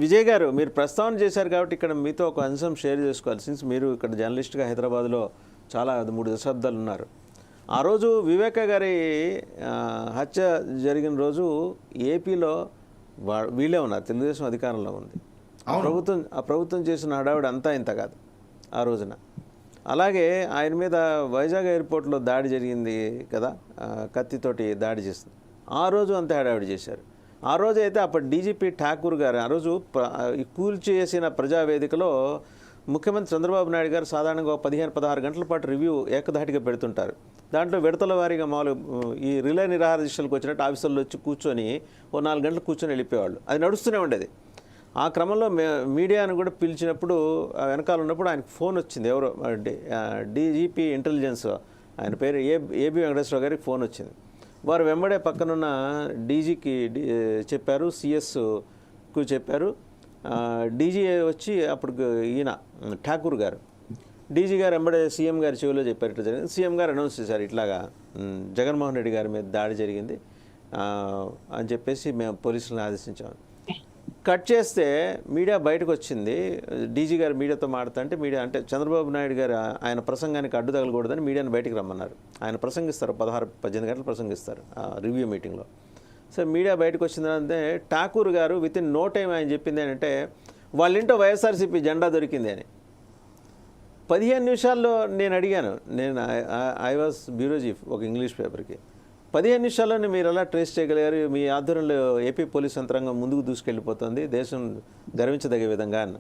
విజయ్ గారు మీరు ప్రస్తావన చేశారు కాబట్టి ఇక్కడ మీతో ఒక అంశం షేర్ చేసుకోవాలి. సిన్స్ మీరు ఇక్కడ జర్నలిస్ట్గా హైదరాబాద్లో చాలా 3 దశాబ్దాలు ఉన్నారు. ఆ రోజు వివేక గారి హత్య జరిగిన రోజు ఏపీలో వీళ్ళే ఉన్నారు, తెలుగుదేశం అధికారంలో ఉంది. ఆ ప్రభుత్వం చేసిన హడావిడి అంతా ఇంత కాదు ఆ రోజున. అలాగే ఆయన మీద వైజాగ్ ఎయిర్పోర్ట్లో దాడి జరిగింది కదా, కత్తితోటి దాడి చేస్తుంది. ఆ రోజు అంతా హడావిడి చేశారు. ఆ రోజు అయితే అప్పుడు డీజీపీ ఠాకూర్ గారు ఆ రోజు కూల్చేసిన ప్రజావేదికలో ముఖ్యమంత్రి చంద్రబాబు నాయుడు గారు సాధారణంగా 15-16 గంటల పాటు రివ్యూ ఏకధాటిగా పెడుతుంటారు. దాంట్లో విడతల వారీగా మామూలు ఈ రిలే నిరాహార దీక్షలకు వచ్చినట్టు ఆఫీసర్లు వచ్చి కూర్చొని 4 గంటలు కూర్చొని వెళ్ళిపోయేవాళ్ళు. అది నడుస్తూనే ఉండేది. ఆ క్రమంలో మీడియాను కూడా పిలిచినప్పుడు వెనకాల ఉన్నప్పుడు ఆయనకు ఫోన్ వచ్చింది. ఎవరో డీజీపీ ఇంటెలిజెన్స్, ఆయన పేరు ఏబి వెంకటేశ్వర గారికి ఫోన్ వచ్చింది. వారు వెంబడే పక్కనున్న డీజీకి చెప్పారు, సిఎస్కు చెప్పారు. డీజీ వచ్చి అప్పుడు ఈయన ఠాకూర్ గారు, డీజీ గారు వెంబడే సీఎం గారి చెవిలో చెప్పారు ఇట్లా జరిగింది. సీఎం గారు అనౌన్స్ చేశారు, ఇట్లాగా జగన్మోహన్ రెడ్డి గారి మీద దాడి జరిగింది అని చెప్పేసి మేము పోలీసులను ఆదేశించాము. కట్ చేస్తే మీడియా బయటకు వచ్చింది. డీజీ గారు మీడియాతో మాట్లాడుతుంటే మీడియా అంటే చంద్రబాబు నాయుడు గారు ఆయన ప్రసంగానికి అడ్డు తగలకూడదని మీడియాని బయటకు రమ్మన్నారు. ఆయన ప్రసంగిస్తారు, 16-18 గంటలు ప్రసంగిస్తారు ఆ రివ్యూ మీటింగ్లో. సో మీడియా బయటకు వచ్చిందంటే ఠాకూర్ గారు విత్ ఇన్ నో టైం ఆయన చెప్పింది ఏంటంటే వాళ్ళ ఇంట్లో వైఎస్ఆర్సీపీ జెండా దొరికింది అని. 15 నిమిషాల్లో నేను అడిగాను, నేను ఐ వాజ్ బ్యూరో చీఫ్ ఒక ఇంగ్లీష్ పేపర్కి. 15 నిమిషాల్లోనే మీరు ఎలా ట్రేస్ చేయగలిగారు? మీ ఆధ్వర్యంలో ఏపీ పోలీస్ యంత్రాంగం ముందుకు దూసుకెళ్ళిపోతుంది దేశం గర్వించదగే విధంగా అన్న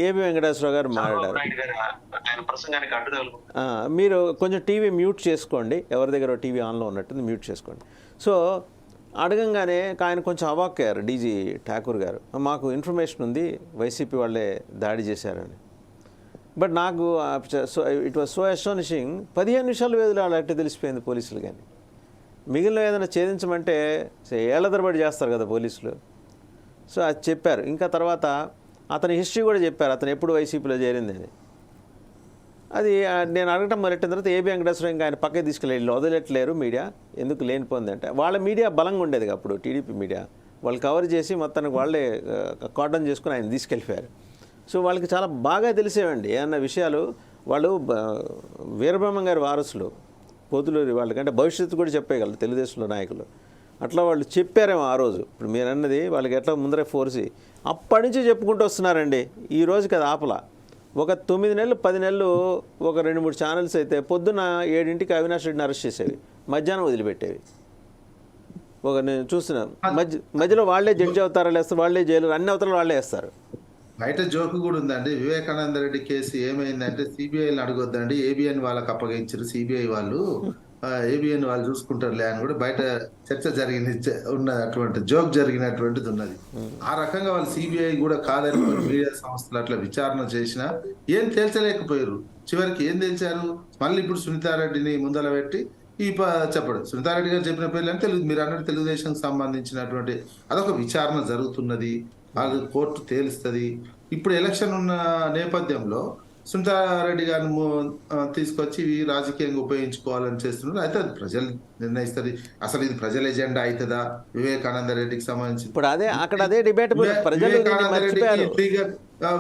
ఏబి వెంకటేశ్వర గారు మాట్లాడారు. మీరు కొంచెం టీవీ మ్యూట్ చేసుకోండి, ఎవరి దగ్గర టీవీ ఆన్లో ఉన్నట్టుంది, మ్యూట్ చేసుకోండి. సో అడగంగానే ఆయన కొంచెం అవాక్కయ్యారు డీజీ ఠాకూర్ గారు. మాకు ఇన్ఫర్మేషన్ ఉంది వైసీపీ వాళ్ళే దాడి చేశారని. బట్ నాకు ఇట్ వాజ్ సో అస్టానిషింగ్. 15 నిమిషాల వ్యవధిలో వాళ్ళు అట్టే తెలిసిపోయింది పోలీసులు. కానీ మిగిలిన ఏదైనా ఛేదించమంటే ఏళ్ల తరబడి చేస్తారు కదా పోలీసులు. సో అది చెప్పారు. ఇంకా తర్వాత అతని హిస్టరీ కూడా చెప్పారు, అతను ఎప్పుడు వైసీపీలో చేరింది అని. అది నేను అడగటం మొదలెట్టిన తర్వాత ఏబి వెంకటేశ్వర ఇంకా ఆయన పక్కకి తీసుకెళ్ళి వదిలేట్లేరు మీడియా, ఎందుకు లేనిపోయింది అంటే వాళ్ళ మీడియా బలంగా ఉండేది అప్పుడు, టీడీపీ మీడియా. వాళ్ళు కవర్ చేసి మొత్తానికి వాళ్ళే కాటన్ చేసుకుని ఆయన తీసుకెళ్ళిపోయారు. సో వాళ్ళకి చాలా బాగా తెలిసేవండి ఏమన్నా విషయాలు. వాళ్ళు వీరబ్రహ్మం గారి వారసులు, పోతులూరి వాళ్ళకంటే భవిష్యత్తు కూడా చెప్పేయగలరు తెలుగుదేశంలో నాయకులు. అట్లా వాళ్ళు చెప్పారేమో ఆ రోజు. ఇప్పుడు మీరు అన్నది వాళ్ళకి ఎట్లా ముందరే ఫోర్సి అప్పటి నుంచి చెప్పుకుంటూ వస్తున్నారండి. ఈ రోజు కదా ఆపలా. ఒక 9 నెలలు 10 నెలలు ఒక 2-3 ఛానల్స్ అయితే పొద్దున్న 7ంటికి అవినాష్ రెడ్డిని అరెస్ట్ చేసేవి, మధ్యాహ్నం వదిలిపెట్టేవి. నేను చూస్తున్నాను మధ్యలో వాళ్ళే జడ్జి అవతారాలు వేస్తారు, వాళ్ళే జైలు, అన్ని అవతారాలు వాళ్ళే వేస్తారు. బయట జోకు కూడా ఉందండి. వివేకానంద రెడ్డి కేసు ఏమైందంటే సిబిఐని అడగొద్దండి, ఏబిఎన్ వాళ్ళకి అప్పగించారు, సిబిఐ వాళ్ళు ఏబిఎన్ వాళ్ళు చూసుకుంటారులే అని కూడా బయట చర్చ అటువంటి జోక్ జరిగినటువంటిది ఉన్నది. ఆ రకంగా వాళ్ళు సిబిఐ కూడా కాదని మీడియా సంస్థలు అట్లా విచారణ చేసినా ఏం తేల్చలేకపోయారు. చివరికి ఏం తేల్చారు? మళ్ళీ ఇప్పుడు సునీతారెడ్డిని ముందల పెట్టి చెప్పడు. సునీతారెడ్డి గారు చెప్పిన పేర్లు అంటే మీరు అన్నట్టు తెలుగుదేశంకి సంబంధించినటువంటి అదొక విచారణ జరుగుతున్నది, అది కోర్టు తేలుస్తుంది. ఇప్పుడు ఎలక్షన్ ఉన్న నేపథ్యంలో సునీతారెడ్డి గారిని తీసుకొచ్చి రాజకీయంగా ఉపయోగించుకోవాలని చేస్తున్నారు. అయితే అది ప్రజలు నిర్ణయిస్తుంది. అసలు ఇది ప్రజల ఎజెండా అవుతుందా? వివేకానంద రెడ్డికి సంబంధించి ఇప్పుడు అదే డిబేట్. వివేకానంద రెడ్డికి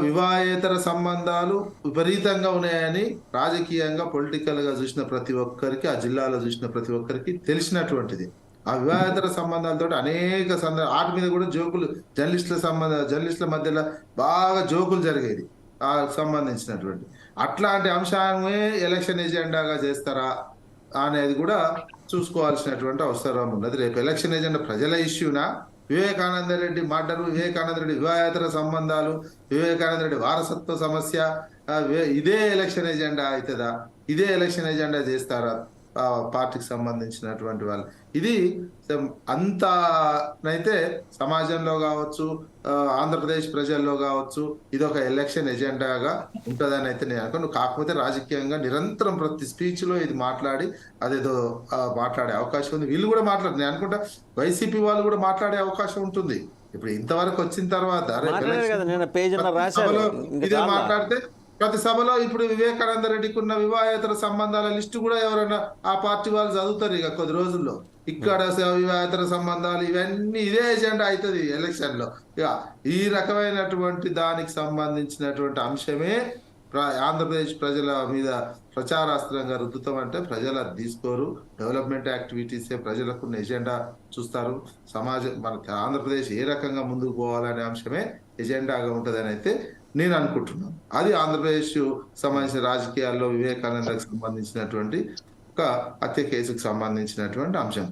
వివాహేతర సంబంధాలు విపరీతంగా ఉన్నాయని రాజకీయంగా పొలిటికల్ గా చూసిన ప్రతి ఒక్కరికి, ఆ జిల్లాలో చూసిన ప్రతి ఒక్కరికి తెలిసినటువంటిది. ఆ వివాహేతర సంబంధాలతో అనేక వాటి మీద కూడా జోకులు, జర్నలిస్టుల మధ్యలో బాగా జోకులు జరిగేది ఆ సంబంధించినటువంటి. అట్లాంటి అంశాన్ని ఎలక్షన్ ఎజెండాగా చేస్తారా అనేది కూడా చూసుకోవాల్సినటువంటి అవసరం ఉన్నది. రేపు ఎలక్షన్ ఎజెండా ప్రజల ఇష్యూనా, వివేకానంద రెడ్డి మర్డర్, వివేకానంద రెడ్డి వివాహేతర సంబంధాలు, వివేకానంద రెడ్డి వారసత్వ సమస్య, ఇదే ఎలక్షన్ ఎజెండా అవుతుందా? ఇదే ఎలక్షన్ ఎజెండా చేస్తారా పార్టీకి సంబంధించినటువంటి వాళ్ళు? ఇది అంతానైతే సమాజంలో కావచ్చు, ఆంధ్రప్రదేశ్ ప్రజల్లో కావచ్చు, ఇది ఒక ఎలక్షన్ ఎజెండాగా ఉంటుందని అయితే నేను అనుకోను. కాకపోతే రాజకీయంగా నిరంతరం ప్రతి స్పీచ్ లో ఇది మాట్లాడి అదేదో మాట్లాడే అవకాశం ఉంది. వీళ్ళు కూడా మాట్లాడు, నేను అనుకుంటా వైసీపీ వాళ్ళు కూడా మాట్లాడే అవకాశం ఉంటుంది. ఇప్పుడు ఇంతవరకు వచ్చిన తర్వాత ఇదే మాట్లాడితే ప్రతి సభలో ఇప్పుడు వివేకానంద రెడ్డికి ఉన్న వివాహేతర సంబంధాల లిస్టు కూడా ఎవరైనా ఆ పార్టీ వాళ్ళు చదువుతారు ఇక కొద్ది రోజుల్లో. ఇక్కడ వివాహేతర సంబంధాలు ఇవన్నీ ఇదే ఎజెండా అవుతుంది ఎలక్షన్ లో. ఇక ఈ రకమైనటువంటి దానికి సంబంధించినటువంటి అంశమే ఆంధ్రప్రదేశ్ ప్రజల మీద ప్రచారాస్త్రంగా రుద్దుతామంటే ప్రజలు అది తీసుకోరు. డెవలప్మెంట్ యాక్టివిటీసే ప్రజలకు ఎజెండా చూస్తారు. సమాజం మన ఆంధ్రప్రదేశ్ ఏ రకంగా ముందుకు పోవాలనే అంశమే ఎజెండాగా ఉంటుందని అయితే నేను అనుకుంటున్నాను. అది ఆంధ్రప్రదేశ్ సంబంధించిన రాజకీయాల్లో వివేకానందకు సంబంధించినటువంటి ఒక హత్య కేసుకు సంబంధించినటువంటి అంశం.